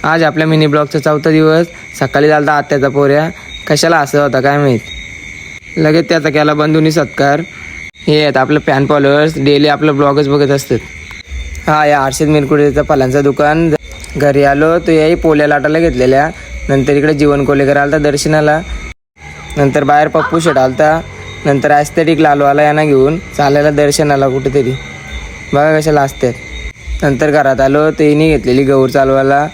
आज आपल्या मिनी ब्लॉगचा 4था दिवस. सकाळी झाला आत्याचा पोऱ्या. कशाला असं होता काय माहीत. लगेच त्याचा केला बंधूंनी सत्कार. हे आहेत आपलं फॅन फॉलोअर्स, डेली आपलं ब्लॉगच बघत असतात. हा या हर्षद मिरकुडेचं फलांचं दुकान. घरी आलो तो याही पोल्या लाटायला घेतलेल्या. नंतर इकडे जीवन कोलेकर आलता दर्शनाला. नंतर बाहेर पप्पू शेट आलता. नंतर ॲस्थेटिक लालवाला यांना घेऊन चालायला दर्शनाला कुठेतरी. बघा कशाला असतात. नंतर घरात आलो तर हिने घेतलेली गौर चालवायला.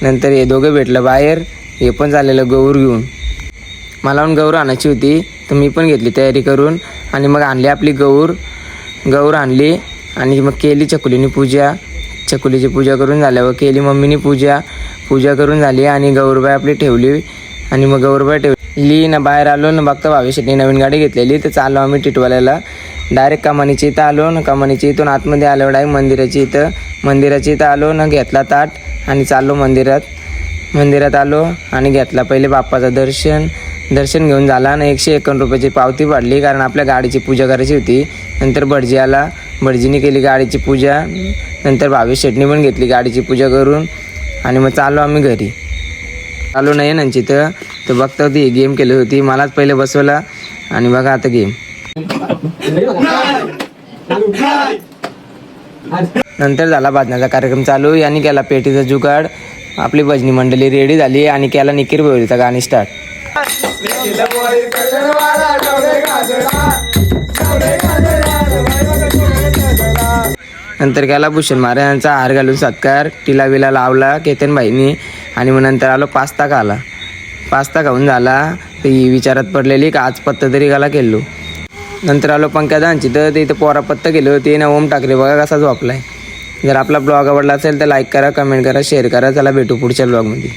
नंतर हे दोघं भेटलं बाहेर. हे पण चाललेलं गौर घेऊन. मला पण गौर आणायची होती तर मी पण घेतली तयारी करून. आणि मग आणली आपली गौर आणली आणि मग केली चकुलीने पूजा. चकुलीची पूजा करून झाल्यावर केली मम्मीनी पूजा करून झाली. आणि गौरबाई आपली ठेवली. आणि मग गौरबाई ठेवली ना बाहेर आलो ना. बघता भावेशेटने नवीन गाडी घेतलेली तर चाललो आम्ही टिटवाल्याला. डायरेक्ट कमानीच्या इथं आलो ना. कमानीच्या इथून आतमध्ये आलो डायरेक्ट मंदिराच्या इथं आलो ना. घेतला ताट आणि चाललो मंदिरात आलो आणि घेतला पहिले बाप्पाचं दर्शन घेऊन झाला ना. 151 रुपयाची पावती पाडली कारण आपल्या गाडीची पूजा करायची होती. नंतर भटजी आला. भटजीने केली गाडीची पूजा. नंतर भावेश शेटणी पण घेतली गाडीची पूजा करून. आणि मग चाललो आम्ही घरी. चालू नाही नांची तर बघता होती गेम केली होती. मलाच पहिले बसवला आणि बघा आता गेम. नंतर झाला भजनाचा कार्यक्रम चालू. यांनी केला पेटीचा जुगाड. आपली भजनी मंडळी रेडी झाली आणि केला निकीर बोरीचा गाणी स्टार्ट. नंतर केला भूषण महाराजांचा हार घालून सत्कार. टिला विला लावला केतनबाईंनी. आणि मग नंतर आलो पास्ता खाऊन झाला. ती विचारात पडलेली का आज पत्ता तरी गाला केलो. नंतर आलो पंकजांची तर इथं पोरा पत्ता केले होते ना. ओम ठाकरे बघा कसा झोपलाय. जर आपला ब्लॉग आवडला असेल तर लाईक करा, कमेंट करा, शेअर करा. चला भेटू पुढच्या ब्लॉगमध्ये.